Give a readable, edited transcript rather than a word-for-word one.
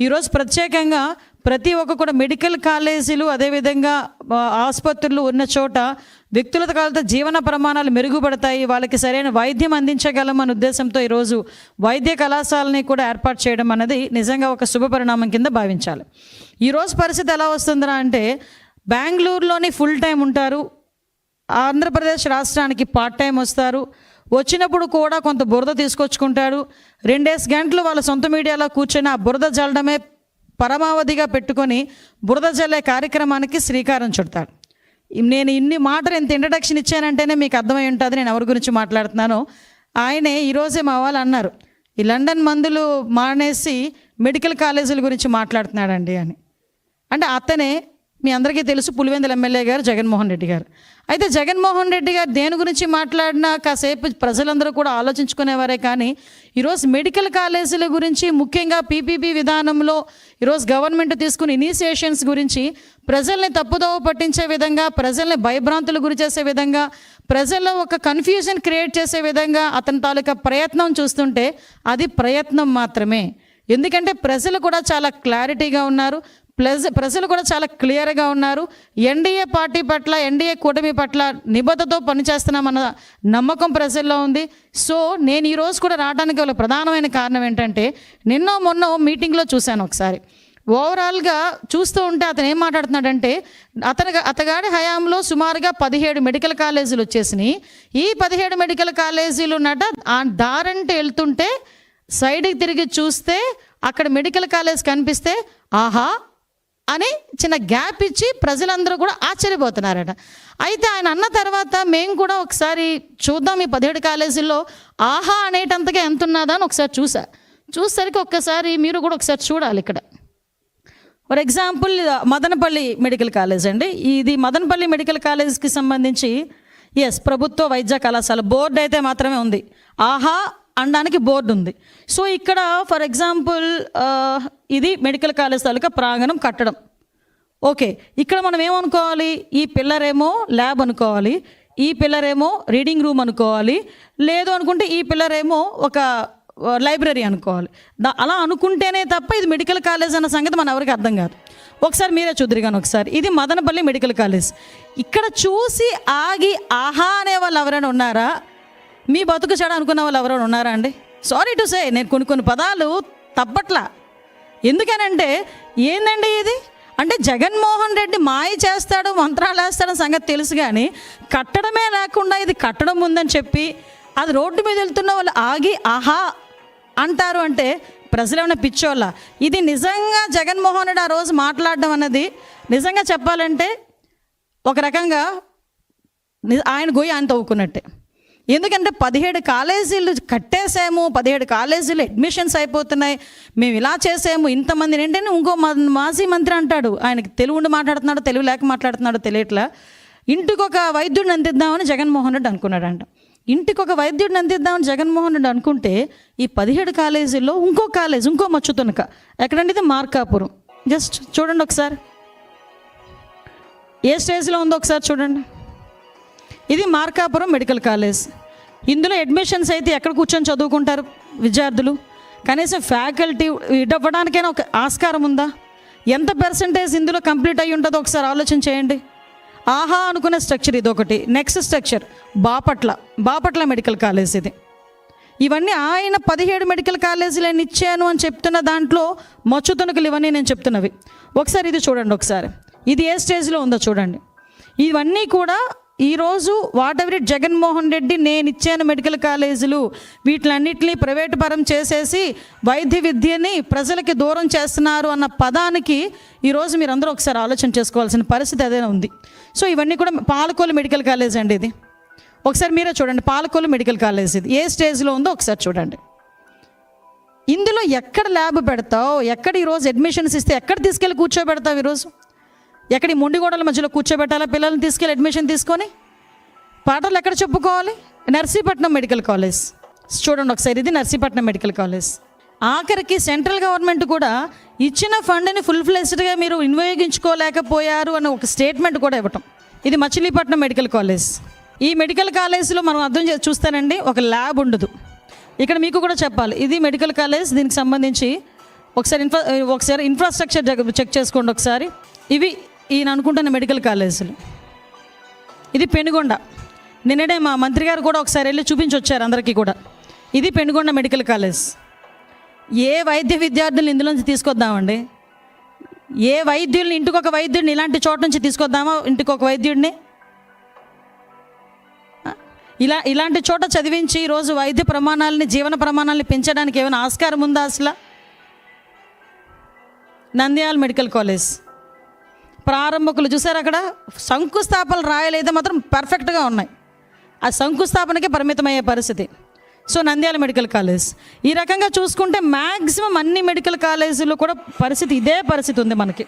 ఈరోజు ప్రత్యేకంగా ప్రతి ఒక్క కూడా మెడికల్ కాలేజీలు అదేవిధంగా ఆసుపత్రులు ఉన్న చోట వ్యక్తుల కాలతో జీవన ప్రమాణాలు మెరుగుపడతాయి, వాళ్ళకి సరైన వైద్యం అందించగలం అనే ఉద్దేశంతో ఈరోజు వైద్య కళాశాలని కూడా ఏర్పాటు చేయడం అనేది నిజంగా ఒక శుభపరిణామం కింద భావించాలి. ఈరోజు పరిస్థితి ఎలా వస్తుందా అంటే బెంగళూరులోని ఫుల్ టైం ఉంటారు, ఆంధ్రప్రదేశ్ రాష్ట్రానికి పార్ట్ టైం వస్తారు, వచ్చినప్పుడు కూడా కొంత బురద తీసుకొచ్చుకుంటాడు, 2 గంటలు వాళ్ళ సొంత మీడియాలో కూర్చొని ఆ బురద జల్లడమే పరమావధిగా పెట్టుకొని బురద జల్లే కార్యక్రమానికి శ్రీకారం చుడతాడు. నేను ఇన్ని మాటలు ఇంత ఇంట్రడక్షన్ ఇచ్చానంటేనే మీకు అర్థమై ఉంటుంది నేను ఎవరి గురించి మాట్లాడుతున్నానో. ఆయనే ఈరోజే మా వాళ్ళు అన్నారు, ఈ లండన్ మందులు మానేసి మెడికల్ కాలేజీల గురించి మాట్లాడుతున్నాడండి అని. అంటే అతనే మీ అందరికీ తెలుసు పులివెందుల ఎమ్మెల్యే గారు జగన్మోహన్ రెడ్డి గారు. అయితే జగన్మోహన్ రెడ్డి గారు దేని గురించి మాట్లాడినా కాసేపు ప్రజలందరూ కూడా ఆలోచించుకునేవారే, కానీ ఈరోజు మెడికల్ కాలేజీల గురించి ముఖ్యంగా పీపీపీ విధానంలో ఈరోజు గవర్నమెంట్ తీసుకున్న ఇనిషియేషన్స్ గురించి ప్రజల్ని తప్పుదోవ పట్టించే విధంగా, ప్రజల్ని భయభ్రాంతులు గురి చేసే విధంగా, ప్రజల్లో ఒక కన్ఫ్యూజన్ క్రియేట్ చేసే విధంగా అతని తాలూకా ప్రయత్నం చూస్తుంటే అది ప్రయత్నం మాత్రమే. ఎందుకంటే ప్రజలు కూడా చాలా క్లారిటీగా ఉన్నారు, ప్రజలు కూడా చాలా క్లియర్గా ఉన్నారు. ఎన్డీఏ పార్టీ పట్ల, ఎన్డీఏ కూటమి పట్ల నిబద్ధతతో పనిచేస్తున్నామన్న నమ్మకం ప్రజల్లో ఉంది. సో నేను ఈరోజు కూడా రావడానికి గల ప్రధానమైన కారణం ఏంటంటే మొన్న మీటింగ్లో చూశాను ఒకసారి. ఓవరాల్గా చూస్తూ ఉంటే అతను ఏం మాట్లాడుతున్నాడంటే అతగాడి హయాంలో సుమారుగా 17 మెడికల్ కాలేజీలు వచ్చేసినాయి. ఈ 17 మెడికల్ కాలేజీలు ఉన్నట ఆ దారంటే వెళ్తుంటే సైడ్కి తిరిగి చూస్తే అక్కడ మెడికల్ కాలేజ్ కనిపిస్తే ఆహా అని చిన్న గ్యాప్ ఇచ్చి ప్రజలందరూ కూడా ఆశ్చర్యపోతున్నారట. అయితే ఆయన అన్న తర్వాత మేము కూడా ఒకసారి చూద్దాం ఈ 17 కాలేజీల్లో ఆహా అనేటంతగా ఎంత ఉన్నదా అని ఒకసారి చూసేసరికి ఒక్కసారి మీరు కూడా ఒకసారి చూడాలి. ఇక్కడ for example Madanapalle medical college అండి. ఇది మదనపల్లి మెడికల్ కాలేజ్కి సంబంధించి ప్రభుత్వ వైద్య కళాశాల బోర్డు అయితే మాత్రమే ఉంది, ఆహా అనడానికి బోర్డు ఉంది. సో ఇక్కడ ఫర్ ఎగ్జాంపుల్ ఇది మెడికల్ కాలేజ్ తాలూకా ప్రాంగణం కట్టడం. ఓకే, ఇక్కడ మనం ఏమనుకోవాలి, ఈ పిల్లర్ ఏమో ల్యాబ్ అనుకోవాలి, ఈ పిల్లర్ ఏమో రీడింగ్ రూమ్ అనుకోవాలి, లేదు అనుకుంటే ఈ పిల్లర్ ఏమో ఒక లైబ్రరీ అనుకోవాలి. అలా అనుకుంటేనే తప్ప ఇది మెడికల్ కాలేజ్ అన్న సంగతి మన ఎవరికి అర్థం కాదు. ఒకసారి మీరే చూద్దరుగాను. ఒకసారి ఇది మదనపల్లి మెడికల్ కాలేజ్. ఇక్కడ చూసి ఆగి ఆహా అనే వాళ్ళు ఎవరైనా ఉన్నారా? మీ బతుకు చెడ అనుకున్న వాళ్ళు ఎవరైనా ఉన్నారా అండి? సారీ టు సే, నేను కొన్ని పదాలు తప్పట్లా. ఎందుకనంటే ఏందండి ఇది అంటే జగన్మోహన్ రెడ్డి మాయ చేస్తాడు, మంత్రాలు వేస్తాడని సంగతి తెలుసు, కానీ కట్టడమే లేకుండా ఇది కట్టడం ఉందని చెప్పి అది రోడ్డు మీద వెళ్తున్న వాళ్ళు ఆగి ఆహా అంటారు అంటే ప్రజలు ఏమైనా పిచ్చోళ్ళ? ఇది నిజంగా జగన్మోహన్ రెడ్డి ఆ రోజు మాట్లాడడం అన్నది నిజంగా చెప్పాలంటే ఒక రకంగా ఆయన గొయ్యి ఆయన తవ్వుకున్నట్టే. ఎందుకంటే 17 కాలేజీలు కట్టేసాము, 17 కాలేజీలు అడ్మిషన్స్ అయిపోతున్నాయి, మేము ఇలా చేసాము, ఇంతమంది ఏంటంటే ఇంకో మాజీ మంత్రి అంటాడు, ఆయనకి తెలుగు ఉండి మాట్లాడుతున్నాడు, తెలుగు లేక మాట్లాడుతున్నాడు తెలియట్లా, ఇంటికి ఒక వైద్యుడిని అందిద్దామని జగన్మోహన్ రెడ్డి అనుకున్నాడంట. ఇంటికి ఒక వైద్యుడిని అందిద్దామని జగన్మోహన్ రెడ్డి అనుకుంటే ఈ 17 కాలేజీల్లో ఇంకో కాలేజ్, ఇంకో మచ్చుతునక ఎక్కడంటే ఇది మార్కాపురం. జస్ట్ చూడండి ఒకసారి ఏ స్టేజ్లో ఉందో ఒకసారి చూడండి. ఇది మార్కాపురం మెడికల్ కాలేజ్. ఇందులో అడ్మిషన్స్ అయితే ఎక్కడ కూర్చొని చదువుకుంటారు విద్యార్థులు? కనీసం ఫ్యాకల్టీ ఇవ్వడానికైనా ఒక ఆస్కారం ఉందా? ఎంత పర్సంటేజ్ ఇందులో కంప్లీట్ అయ్యి ఉంటుందో ఒకసారి ఆలోచన చేయండి. ఆహా అనుకునే స్ట్రక్చర్ ఇది ఒకటి. Next structure Bapatla medical college. ఇది ఇవన్నీ ఆయన 17 మెడికల్ కాలేజీలను ఇచ్చాను అని చెప్తున్న దాంట్లో మచ్చుతునకలు ఇవన్నీ నేను చెప్తున్నవి. ఒకసారి ఇది చూడండి, ఒకసారి ఇది ఏ స్టేజ్లో ఉందో చూడండి. ఇవన్నీ కూడా ఈరోజు what ever it Jaganmohan Reddy నేను ఇచ్చాను మెడికల్ కాలేజీలు వీటిలన్నింటినీ ప్రైవేటు పరం చేసేసి వైద్య విద్యని ప్రజలకి దూరం చేస్తున్నారు అన్న పదానికి ఈరోజు మీరందరూ ఒకసారి ఆలోచన చేసుకోవాల్సిన పరిస్థితి అదే ఉంది. సో ఇవన్నీ కూడా పాలకొల్లు మెడికల్ కాలేజ్ అండి. ఇది ఒకసారి మీరే చూడండి, పాలకొల్లు మెడికల్ కాలేజ్ ఇది ఏ స్టేజ్లో ఉందో ఒకసారి చూడండి. ఇందులో ఎక్కడ ల్యాబ్ పెడతావు, ఎక్కడ ఈరోజు అడ్మిషన్స్ ఇస్తే ఎక్కడ తీసుకెళ్ళి కూర్చోబెడతావు? ఈరోజు ఎక్కడ ఈ మొండిగోడల మధ్యలో కూర్చోబెట్టాలా పిల్లల్ని తీసుకెళ్ళి అడ్మిషన్ తీసుకొని? పాటలు ఎక్కడ చెప్పుకోవాలి? నర్సీపట్నం మెడికల్ కాలేజ్ చూడండి ఒకసారి. ఇది నర్సీపట్నం మెడికల్ కాలేజ్. ఆఖరికి సెంట్రల్ గవర్నమెంట్ కూడా ఇచ్చిన ఫండ్ని ఫుల్ ఫ్లెజ్డ్గా మీరు వినియోగించుకోలేకపోయారు అని ఒక స్టేట్మెంట్ కూడా ఇవ్వటం. ఇది మచిలీపట్నం మెడికల్ కాలేజ్. ఈ మెడికల్ కాలేజ్లో మనం అర్థం చూస్తానండి, ఒక ల్యాబ్ ఉండదు. ఇక్కడ మీకు కూడా చెప్పాలి, ఇది మెడికల్ కాలేజ్, దీనికి సంబంధించి ఒకసారి ఇన్ఫ్రాస్ట్రక్చర్ చెక్ చేసుకోండి ఒకసారి. ఇవి ఈయన అనుకుంటున్న మెడికల్ కాలేజీలు. ఇది పెనుగొండ. నిన్ననే మా మంత్రి గారు కూడా ఒకసారి వెళ్ళి చూపించి వచ్చారు అందరికీ కూడా. ఇది పెనుగొండ మెడికల్ కాలేజ్. ఏ వైద్య విద్యార్థులను ఇందులోంచి తీసుకొద్దామండి? ఏ వైద్యుల్ని, ఇంటికి ఒక వైద్యుడిని ఇలాంటి చోట నుంచి తీసుకొద్దామా? ఇంటికి ఒక వైద్యుడిని ఇలాంటి చోట చదివించి ఈరోజు వైద్య ప్రమాణాలని, జీవన ప్రమాణాలని పెంచడానికి ఏమైనా ఆస్కారం ఉందా అసలు? నంద్యాల మెడికల్ కాలేజ్ ప్రారంభకులు చూసారు, అక్కడ శంకుస్థాపనలు రాయలేదో మాత్రం పర్ఫెక్ట్గా ఉన్నాయి. ఆ శంకుస్థాపనకే పరిమితమయ్యే పరిస్థితి. So Nandyal medical college. ఈ రకంగా చూసుకుంటే మ్యాక్సిమం అన్ని మెడికల్ కాలేజీల్లో కూడా ఇదే పరిస్థితి ఉంది మనకి.